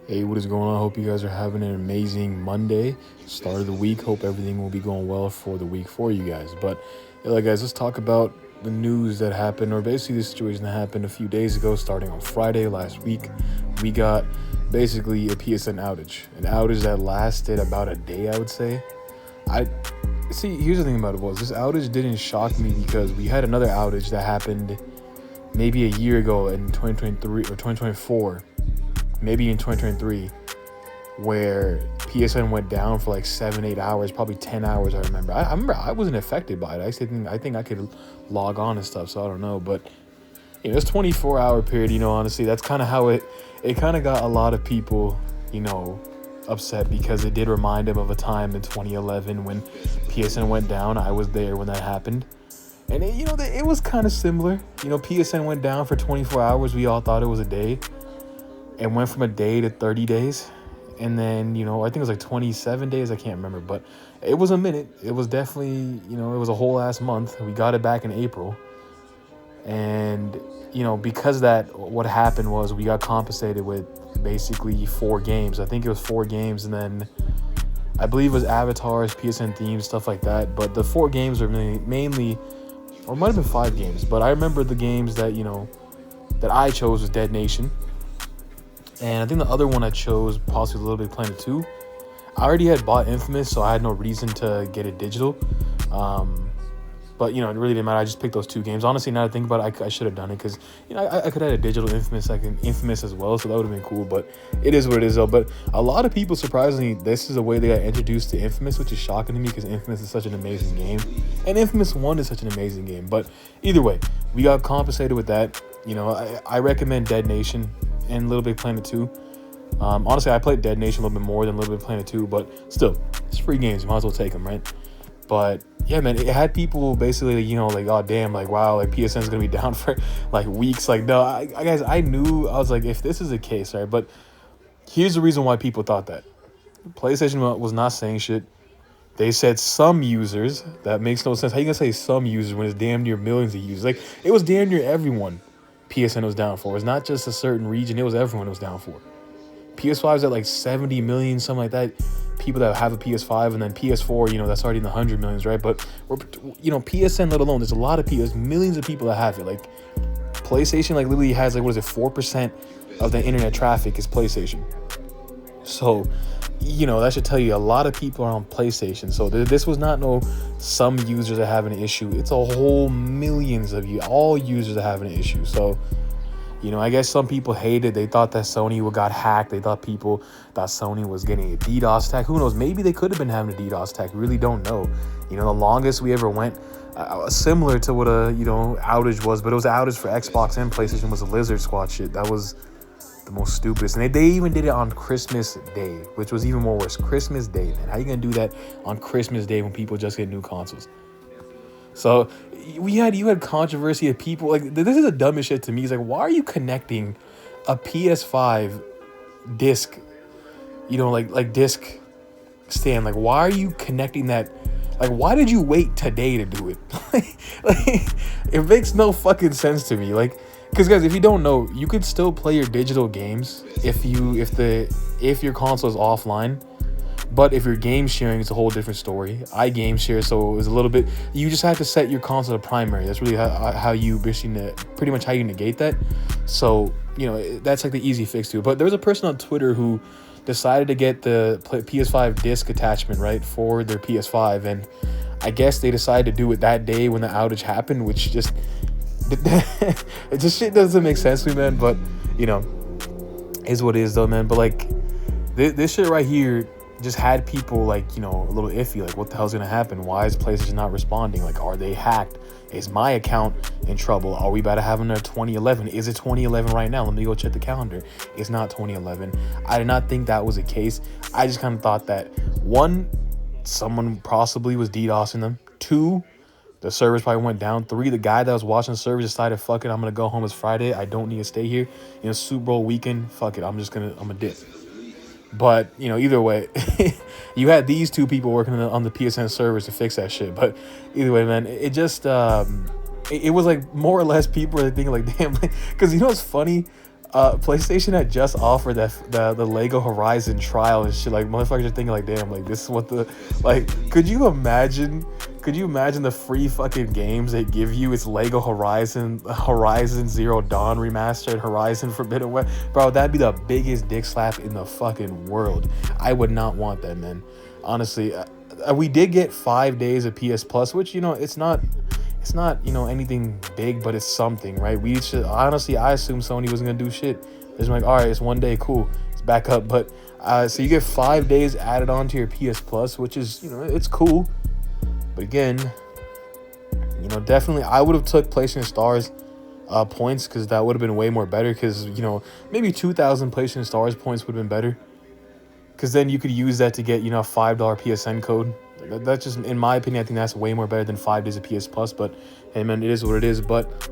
Hey, what is going on? I hope you guys are having an amazing Monday, start of the week. Hope everything will be going well for the week for you guys. But, yeah, guys, let's talk about the news that happened, or basically the situation that happened a few days ago, starting on Friday last week. We got basically a PSN outage, an outage that lasted about a day, I would say. I see. Here's the thing about it was this outage didn't shock me because we had another outage that happened maybe a year ago in 2023 or 2024. Maybe in 2023, where PSN went down for like 7-8 hours, probably 10 hours. I remember. I remember I wasn't affected by it. I think I could log on and stuff. So I don't know, but this 24-hour period. Honestly, that's kind of how it kind of got a lot of people, upset because it did remind them of a time in 2011 when PSN went down. I was there when that happened. And it was kind of similar. PSN went down for 24 hours. We all thought it was a day. It went from a day to 30 days. And then, I think it was like 27 days. I can't remember. But it was a minute. It was definitely, it was a whole last month. We got it back in April. And, because of that, what happened was we got compensated with basically 4 games. I think it was 4 games. And then I believe it was avatars, PSN themes, stuff like that. But the 4 games were mainly, or it might have been 5 games. But I remember the games that, that I chose was Dead Nation. And I think the other one I chose, possibly a Little Big Planet 2. I already had bought Infamous, so I had no reason to get it digital. But, it really didn't matter. I just picked those 2 games. Honestly, now that I think about it, I should have done it because, I could have had a digital Infamous as well, so that would have been cool. But it is what it is, though. But a lot of people, surprisingly, this is the way they got introduced to Infamous, which is shocking to me because Infamous is such an amazing game. And Infamous 1 is such an amazing game. But either way, we got compensated with that. I recommend Dead Nation and Little Big Planet 2. Honestly, I played Dead Nation a little bit more than Little Big Planet 2, but still, it's free games. You might as well take them, right? But yeah, man, it had people basically, like, oh damn, like, wow, like PSN's gonna be down for like weeks. Like, no, guys, I knew. I was like, if this is the case, right? But here's the reason why people thought that. PlayStation was not saying shit. They said some users. That makes no sense. How you gonna say some users when it's damn near millions of users? Like, it was damn near everyone PSN was down for. It's not just a certain region. It was everyone it was down for. PS5 is at like 70 million, something like that. People that have a PS5, and then PS4, that's already in the 100 millions, right? But PSN, let alone, there's a lot of people, there's millions of people that have it. Like, PlayStation, like, literally has, like, what is it, 4% of the internet traffic is PlayStation. So, that should tell you a lot of people are on PlayStation. So this was not some users are having an issue. It's a whole millions of you, all users are having an issue. So, I guess some people hated. They thought that Sony got hacked. They thought Sony was getting a DDoS attack. Who knows? Maybe they could have been having a DDoS attack. Really don't know. The longest we ever went, similar to what a outage was, but it was an outage for Xbox and PlayStation, was a Lizard Squad shit. That was the most stupidest. And they even did it on Christmas Day, which was even more worse. Christmas Day, man. How you gonna do that on Christmas Day when people just get new consoles? So you had controversy of people, like, this is the dumbest shit to me. It's like, why are you connecting a PS5 disc, like disc stand? Like, why are you connecting that? Like, why did you wait today to do it? like, it makes no fucking sense to me. Like, because guys, if you don't know, you could still play your digital games if your console is offline. But if you're game sharing, it's a whole different story. I game share, so it was a little bit. You just have to set your console to primary. That's really how you pretty much how you negate that. So that's like the easy fix to it. But there was a person on Twitter who decided to get the PS5 disc attachment, right, for their PS5, and I guess they decided to do it that day when the outage happened, which just it just shit doesn't make sense to me, man. But is what it is, though, man. But like this shit right here just had people like, a little iffy, like, what the hell's gonna happen? Why is PlayStation not responding? Like, are they hacked? Is my account in trouble? Are we about to have another 2011? Is it 2011 right now? Let me go check the calendar. It's not 2011. I did not think that was the case. I just kind of thought that, 1, someone possibly was DDoSing them. 2, the servers probably went down. 3, the guy that was watching the servers decided, fuck it, I'm gonna go home. It's Friday. I don't need to stay here. Super Bowl weekend. Fuck it. I'm gonna dip. But, either way, you had these 2 people working on the PSN servers to fix that shit. But either way, man, it just, it was like more or less people were thinking like, damn, because what's funny? PlayStation had just offered the Lego Horizon trial and shit. Like, motherfuckers are thinking like, damn, like this is what the, like, could you imagine the free fucking games they give you? It's Lego Horizon Zero Dawn remastered, Horizon Forbidden West. Bro, that'd be the biggest dick slap in the fucking world. I would not want that, man. Honestly, we did get 5 days of PS Plus, which, you know, it's not, you know, anything big, but it's something, right? We should, honestly, I assume Sony wasn't gonna do shit. It's like, all right, it's 1 day, cool, it's back up. But so you get 5 days added on to your PS Plus, which is, you know, it's cool. But again, you know, definitely I would have took PlayStation Stars points, because that would have been way more better, because, you know, maybe 2,000 PlayStation Stars points would have been better, because then you could use that to get, you know, a $5 PSN code. That's just, in my opinion, I think that's way more better than 5 days of PS Plus. But hey, man, it is what it is. But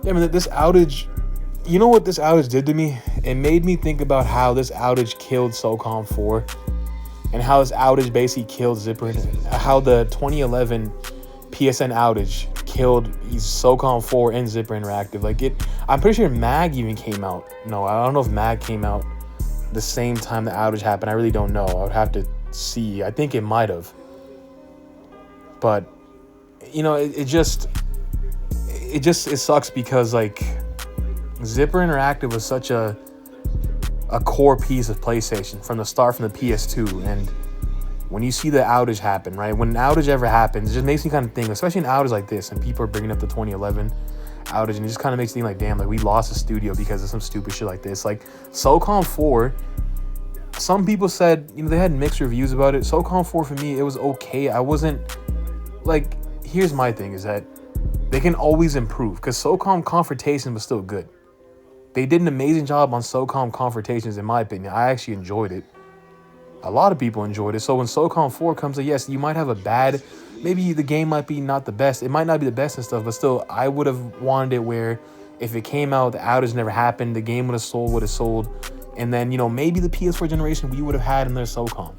yeah, man, this outage, you know what this outage did to me? It made me think about how this outage killed SOCOM 4, and how this outage basically killed Zipper, how the 2011 PSN outage killed SOCOM 4 and Zipper Interactive. Like, I'm pretty sure MAG even came out. No, I don't know if MAG came out the same time the outage happened. I really don't know. I would have to see. I think it might have. But, you know, it sucks, because like Zipper Interactive was such a core piece of PlayStation from the start, from the PS2. And when you see the outage happen, right, when an outage ever happens, it just makes me kind of think, especially an outage like this, and people are bringing up the 2011 outage, and it just kind of makes me think like, damn, like we lost a studio because of some stupid shit like this. Like SOCOM 4, some people said, you know, they had mixed reviews about it. SOCOM 4, for me, it was okay. I wasn't, like, here's my thing, is that they can always improve, because SOCOM Confrontation was still good. They did an amazing job on SOCOM Confrontations, in my opinion. I actually enjoyed it. A lot of people enjoyed it. So when SOCOM 4 comes, like, yes, you might have a bad, maybe the game might be not the best. It might not be the best and stuff, but still, I would have wanted it where if it came out, the outage never happened, the game would have sold. And then, you know, maybe the PS4 generation, we would have had another SOCOM.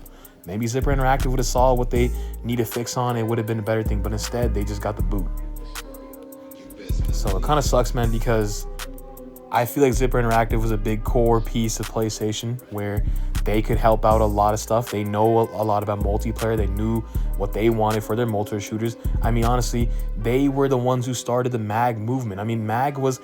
Maybe Zipper Interactive would have saw what they need to fix on. It would have been a better thing. But instead, they just got the boot. So it kind of sucks, man, because I feel like Zipper Interactive was a big core piece of PlayStation, where they could help out a lot of stuff. They know a lot about multiplayer. They knew what they wanted for their multiplayer shooters. I mean, honestly, they were the ones who started the MAG movement. I mean, MAG was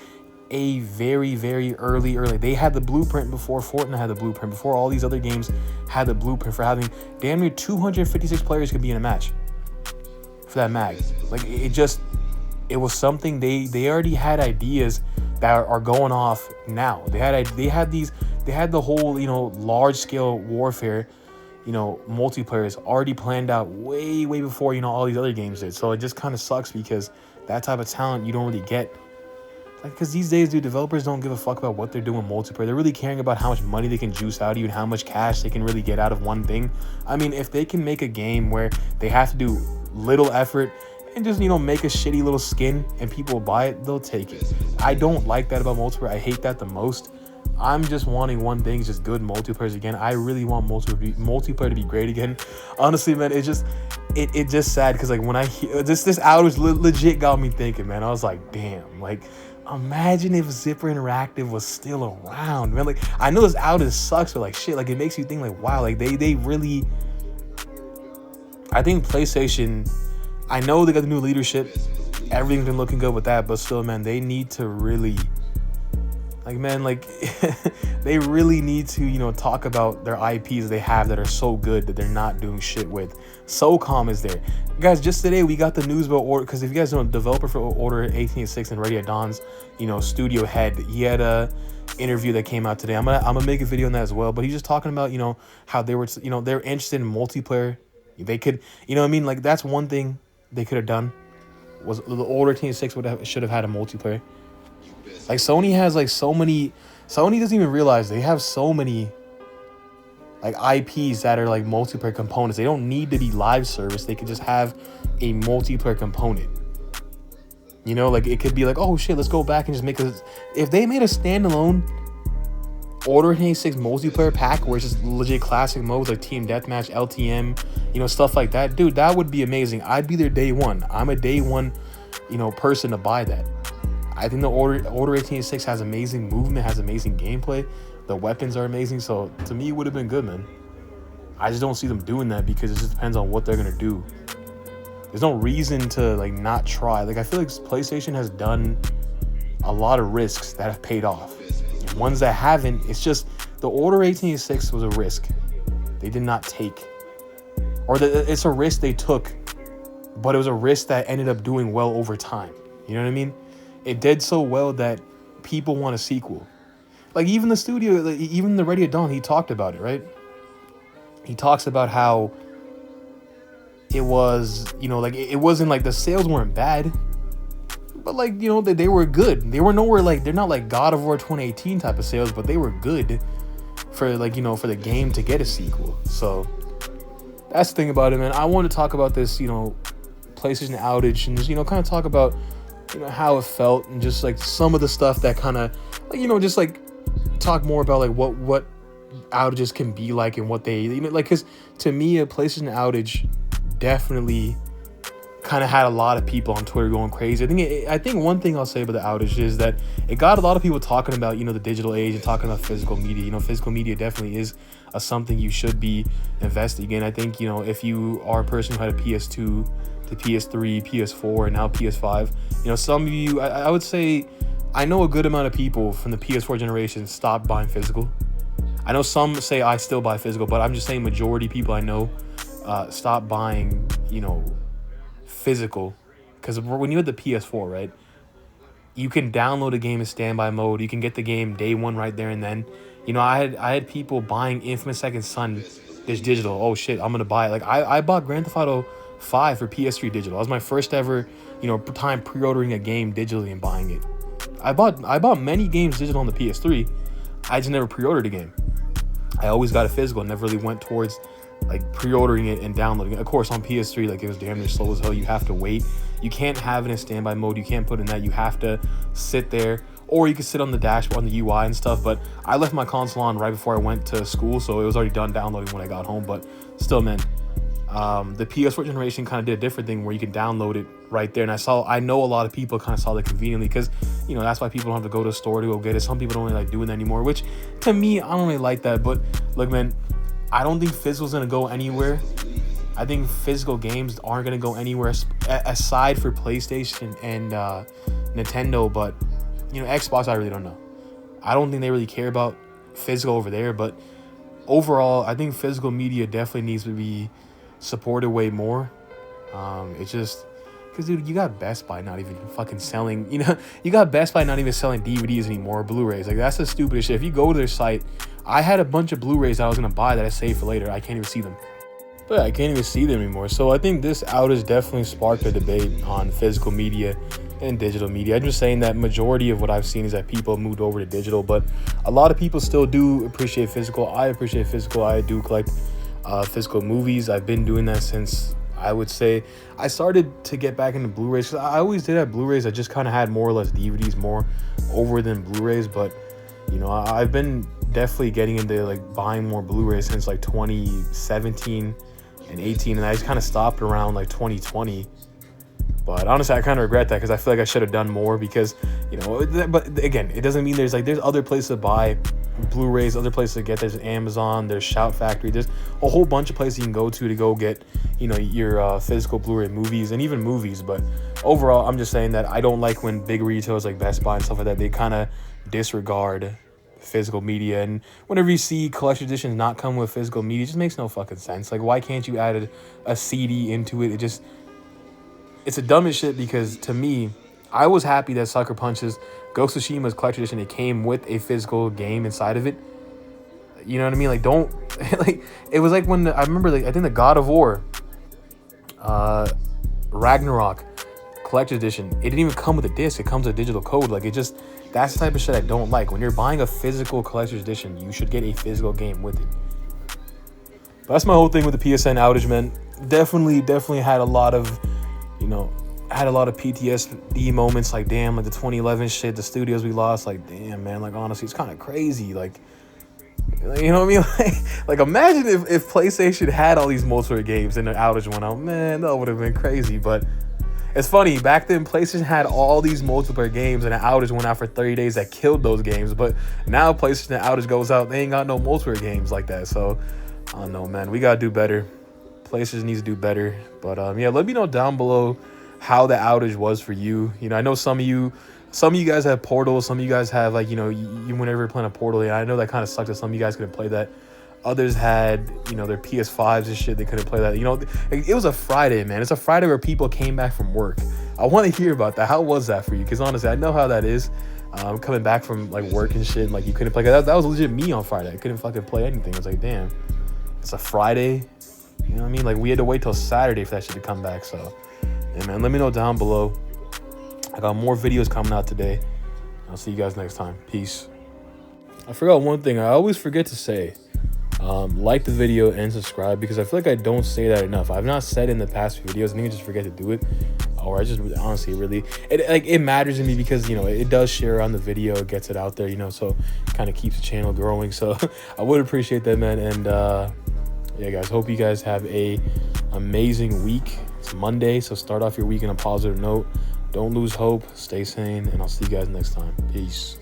a very, very early. They had the blueprint before Fortnite had the blueprint, before all these other games had the blueprint for having damn near 256 players could be in a match for that MAG. Like, it was something they already had ideas that are going off now. They had the whole, you know, large scale warfare, you know, multiplayer is already planned out way before, you know, all these other games did. So it just kind of sucks, because that type of talent you don't really get. Like, because these days, dude, developers don't give a fuck about what they're doing multiplayer. They're really caring about how much money they can juice out of you and how much cash they can really get out of one thing. I mean, if they can make a game where they have to do little effort and just, you know, make a shitty little skin and people buy it, they'll take it. I don't like that about multiplayer. I hate that the most. I'm just wanting one thing, just good multiplayers again. I really want multiplayer to be great again. Honestly, man, it just sad, because like when I hear this outage legit got me thinking, man. I was like, damn, like, imagine if Zipper Interactive was still around, man. Like, I know this outage sucks, but like, shit, like, it makes you think like, wow, like they really, I think PlayStation, I know they got the new leadership, everything's been looking good with that, but still, man, they need to really, like, man, like, they really need to, you know, talk about their IPs they have that are so good that they're not doing shit with. SOCOM is there. Guys, just today we got the news about Order, because if you guys know, the developer for Order 1886 and Ready at Dawn's, you know, studio head, he had a interview that came out today. I'm gonna make a video on that as well, but he's just talking about, you know, how they were, you know, they're interested in multiplayer. They could, you know what I mean? Like, that's one thing they could have done, was the Order 1886 should have had a multiplayer. Like, Sony has like so many, Sony doesn't even realize they have so many like IPs that are like multiplayer components. They don't need to be live service. They could just have a multiplayer component. You know, like, it could be like, oh shit, let's go back and just make if they made a standalone Order 86 multiplayer pack where it's just legit classic modes like Team Deathmatch, LTM, you know, stuff like that, dude, that would be amazing. I'd be there day one. I'm a day one, you know, person to buy that. I think the Order 1886 has amazing movement, has amazing gameplay. The weapons are amazing. So to me, it would have been good, man. I just don't see them doing that because it just depends on what they're gonna do. There's no reason to like not try. Like I feel like PlayStation has done a lot of risks that have paid off. And ones that haven't, it's just the Order 1886 was a risk they did not take, or it's a risk they took, but it was a risk that ended up doing well over time. You know what I mean? It did so well that people want a sequel. Like even the studio, like, even the Ready at Dawn, he talked about it, right? He talks about how it was, you know, like it wasn't like the sales weren't bad, but like, you know, they were good. They were nowhere like, they're not like God of War 2018 type of sales, but they were good for like, you know, for the game to get a sequel. So that's the thing about it, man. I want to talk about this, you know, PlayStation outage and just, you know, kind of talk about, you know, how it felt and just like some of the stuff that kind of like, you know, just like talk more about like what outages can be like and what they, you know, like, because to me a PlayStation outage definitely kind of had a lot of people on Twitter going crazy. I think one thing I'll say about the outage is that it got a lot of people talking about, you know, the digital age and talking about physical media. You know, physical media definitely is something you should be investing in. I think, you know, if you are a person who had a PS2 to PS3, PS4, and now PS5, you know, some of you, I would say, I know a good amount of people from the PS4 generation stopped buying physical. I know some say I still buy physical, but I'm just saying majority of people I know stop buying, you know, physical, because when you had the PS4, right, you can download a game in standby mode. You can get the game day one right there and then. You know, I had people buying Infamous Second Son this digital. Oh shit, I'm gonna buy it. Like I bought Grand Theft Auto 5 for PS3 digital. That was my first ever, you know, time pre-ordering a game digitally and buying it. I bought many games digital on the PS3. I just never pre-ordered a game. I always got a physical. Never really went towards like pre-ordering it and downloading it. Of course, on PS3, like it was damn near slow as hell. You have to wait. You can't have it in standby mode. You can't put in that. You have to sit there, or you can sit on the dashboard on the UI and stuff. But I left my console on right before I went to school, so it was already done downloading when I got home. But still, man, the PS4 generation kind of did a different thing where you can download it right there. And I know a lot of people kind of saw that conveniently because, you know, that's why people don't have to go to a store to go get it. Some people don't really like doing that anymore, which to me, I don't really like that. But look, man, I don't think physical's gonna go anywhere. I think physical games aren't gonna go anywhere aside for PlayStation and Nintendo. But, you know, Xbox, I really don't know. I don't think they really care about physical over there. But overall, I think physical media definitely needs to be supported way more. It's just because, dude, you got Best Buy not even fucking selling, you know, you got Best Buy not even selling DVDs anymore, or Blu-rays. Like, that's the stupidest shit. If you go to their site, I had a bunch of Blu-rays that I was gonna buy that I saved for later. I can't even see them. But I can't even see them anymore. So I think this outage definitely sparked a debate on physical media and digital media. I'm just saying that majority of what I've seen is that people have moved over to digital, but a lot of people still do appreciate physical. I appreciate physical. I do collect physical movies. I've been doing that since, I would say, I started to get back into Blu-rays. I always did have Blu-rays. I just kind of had more or less DVDs more over than Blu-rays. But, you know, I've been definitely getting into like buying more Blu-rays since like 2017 and 18, and I just kind of stopped around like 2020. But honestly, I kind of regret that because I feel like I should have done more because, you know, but again, it doesn't mean there's other places to buy Blu-rays, other places to get. There's Amazon, there's Shout Factory, there's a whole bunch of places you can go to go get, you know, your physical Blu-ray movies and even movies. But overall, I'm just saying that I don't like when big retailers like Best Buy and stuff like that, they kind of disregard physical media. And whenever you see collection editions not come with physical media, it just makes no fucking sense. Like, why can't you add a CD into it? It's a dumbest shit because to me, I was happy that Sucker Punch's Ghost of Tsushima's collection edition, it came with a physical game inside of it. You know what I mean? Like, don't like, it was like when I remember, like, I think the God of War Ragnarok collector's edition, it didn't even come with a disc. It comes with a digital code. Like, that's the type of shit I don't like. When you're buying a physical collector's edition, you should get a physical game with it. But that's my whole thing with the PSN outage, man. Definitely had a lot of, you know, PTSD moments. Like, damn, like the 2011 shit, the studios we lost. Like, damn, man, like, honestly, it's kind of crazy. Like, you know what I mean? Like imagine if PlayStation had all these multiplayer games and the outage went out. Man, that would have been crazy. But It's funny, back then PlayStation had all these multiplayer games and an outage went out for 30 days that killed those games, but now PlayStation, the outage goes out, they ain't got no multiplayer games like that. So I don't know, man, we gotta do better. PlayStation needs to do better. But yeah, let me know down below how the outage was for you. You know, I know some of you guys have Portal, some of you guys have, like, you know, you whenever you're playing a Portal, and I know that kind of sucked that some of you guys couldn't play that. Others had, you know, their PS5s and shit, they couldn't play that. You know, it was a Friday, man. It's a Friday where people came back from work. I want to hear about that. How was that for you? Because honestly, I know how that is. Coming back from like work and shit, and, like, you couldn't play. That was legit me on Friday. I couldn't fucking play anything. I was like, damn, it's a Friday. You know what I mean? Like, we had to wait till Saturday for that shit to come back. So, yeah, man, let me know down below. I got more videos coming out today. I'll see you guys next time. Peace. I forgot one thing. I always forget to say. Like the video and subscribe, because I feel like I don't say that enough. I've not said in the past videos, and I just forget to do it, or I just honestly really it matters to me, because, you know, it does share on the video, it gets it out there, you know, so it kind of keeps the channel growing. So I would appreciate that, man. And yeah, guys, hope you guys have a amazing week. It's Monday, so start off your week on a positive note. Don't lose hope, stay sane, and I'll see you guys next time. Peace.